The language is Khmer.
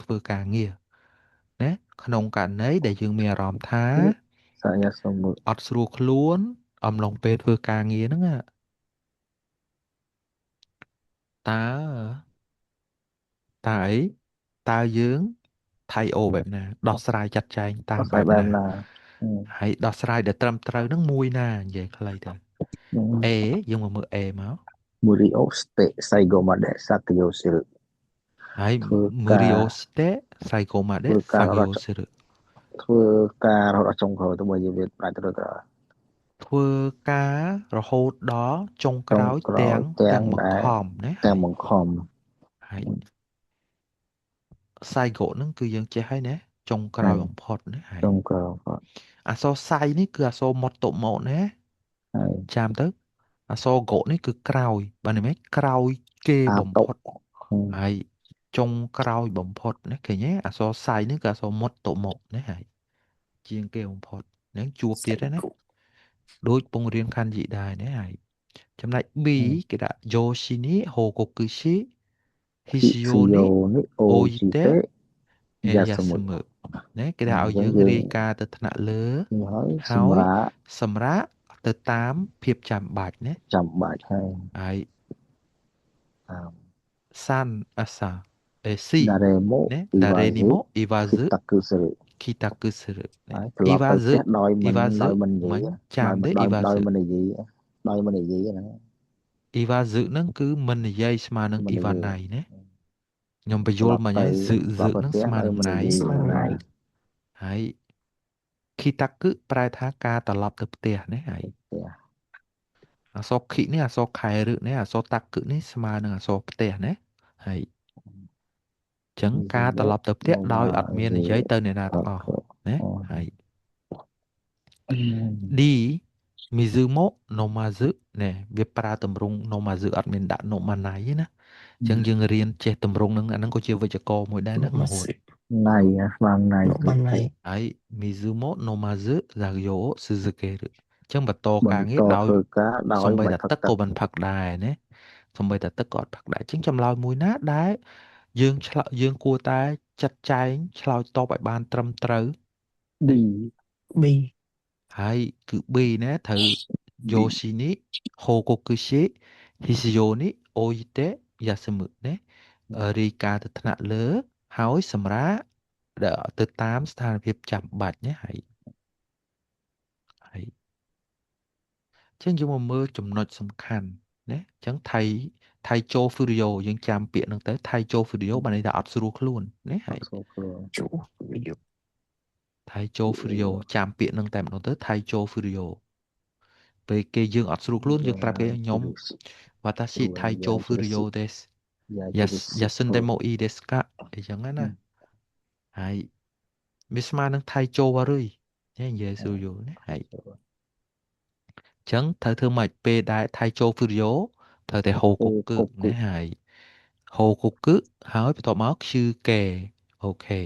ធ្វើការងារណាក្នុងករណីដែលយើងមានអារម្មណ៍ថាសាយាសមុទ្រអត់ស្រួលខ្លួនអំឡុងពេលធ្វើការងារហ្នឹងតើតើអីតើយើងថៃអូបែបណាដោះស្រាយចាត់ចែងតាក៏មបែបណាស្អីបែបណាហើយដោះស្រាយដែលត្រឹមត្រូវហ្នឹងមួយណានិយាយខ្លីទៅ A យើងមកមើល A មក Murio Ste Saigomade Sakyosil ហើយ ធ្វើការ Murioste Psychomade ធ្វើការរត់ Phagiosur ធ្វើការរត់ចុងក្រោយទៅបើយើងវាប្រាច់ទៅក្រោយធ្វើការរហូតដល់ចុងចុងក្រោយក្រោយទាំងទាំងទាំងបង្ដែរខំណាទាំងហើយបង្ខំហើយ Psycho ហ្នឹងគឺយើងចេះហើយណាចុងក្រោហើយយបំផុតណាហើយចុងក្រោយគាត់អក្សរសៃនេះគឺអក្សរមុតតុម៉ូតណាហើយចាំទៅអក្សរកុនេះគឺក្រោយបាទនេះមិនក្រោយគេអាតុបំផុតហើយចុងក្រោយបំផុតណាឃើញទេអក្សរសៃនេះគឺអក្សរមុតតុម៉ូតណាហើយជាងគេបំផុតហ្នឹងជួបទៀតហើយណាដូចពង្រៀនខាន់ជីដែរណាហើយចំណែក B គេដាក់ Yoshini Hokokushi ភិសិយោ Hishiyoni នេះអូជីតេ Oite យ៉ាសមុទ្រ Eyasmu ណាគេអដាក់ឲ្យញ្ចឹងយើងយើងរាយការណ៍ទៅថ្នាក់លើហើយហើយសម្រាប់ទៅតាមភាពចាំបាច់ណាចាំបាច់ហើយហើយ តាម San Asa អេ C ដារេម៉ូណា អ៊ីវ៉ាស៊ឺ Darenimo គី Iwazu តាគឺសេរី Kitakusuru ណា ហើយត្រឡប់ទៅផ្ទ Iwazu ះIwazu ដោយមិននិយាមិញយចាំទេ ដោយ Iwazu មិននិយាយដោយមិននិយាយណា Iwazu ហ្នឹងគឺមិននិយាយស្មើនឹង មិននិយាយ Iwanai ណាខ្ញុំបញ្យត្រឡល់ប់ទៅមិញហើយ ត្រឡប់ទៅហ្នឹងផ្ទះស្មើដោយនឹងណៃមិននិយាយណាហើយ Kitaku ប្រែថាការត្រឡប់ទៅផ្ទះណាហើយទៅផ្ទះអក្សរ Ki នេះអក្សរខែរឹកនេះអក្សរ Taku នេះស្មើនឹងអក្សរផ្ទះណាហើយអញ្ចឹងមីការស៊ូម៉ូត្រឡប់ទៅផ្ទះណូម៉ាដោយអត់មានហ្សេនិយាយទៅអ្នកណាអូទាំងអស់ខេណាអូហើយ D Mizumo Nomazu ណែវាប្រើតម្រង Nomazu អត់មានដាក់ Nomanai ទេណាអញ្ចឹងយើងរៀនចេះតម្រងហ្នឹងអាហ្នឹងក៏ជាវិជ្ជករមួយដែរណាមហូត ណៃស្មានណៃទៅទៀត ហើយ Mizumo Nomazu Zagyo Suzuki អញ្ចឹងបន្តបន្តការងារដោយធ្វើការដោយសំបីមិនតាផឹកទឹកទឹកក៏មិនផឹកដែរណាសំបីតាទឹកក៏អត់ផឹកដែរអញ្ចឹងចម្លើយមួយណាដែលយើងគួរតែចាត់ចែងឆ្លើយតបឲ្យបានត្រឹមត្រូវ D ហើយគឺ B ណាត្រូវ D Yoshini Hokokushi Hishiyoni Oite Yasumu ណារាយការណ៍ទៅថ្នាក់លើហើយសម្រាប់ដែលទៅតាមស្ថានភាពចាំបាច់ណាហើយអញ្ចឹងយើងមកមើលចំណុចសំខាន់ណាអញ្ចឹងថៃជោហ្វឺរីយ៉ូយើងចាំពាក្យហ្នឹងទៅថៃជោហ្វឺរីយ៉ូបានន័យថាអត់ស្រួលខ្លួនណាអហើយត់ស្គាល់ខ្លួនថៃជោហ្វឺរីយ៉ូចាំពាក្យហ្នឹងតែម្ដងទៅថៃជោហ្វឺរីយ៉ូពេលគេយើងអត់ស្រួលខ្លួនយើងប្រាប់គេខ្ញុំ Watashi រួយ Taicho យ៉ាជិរ Furio សិ desu យ៉ាជិរសិហូ Yasundemo i desu ka អីចឹងណាហើយវាស្មើនឹង Taicho Warui និយាយស្រួលយល់ណាហើយអញ្ចឹងត្រូវធ្វើម៉េចពេលដែល Taicho Furio ត្រូវតែហូកុកឹគោគុណាហើយហូកុកឹហើយបន្ទាប់មកឈឺកែអូខេ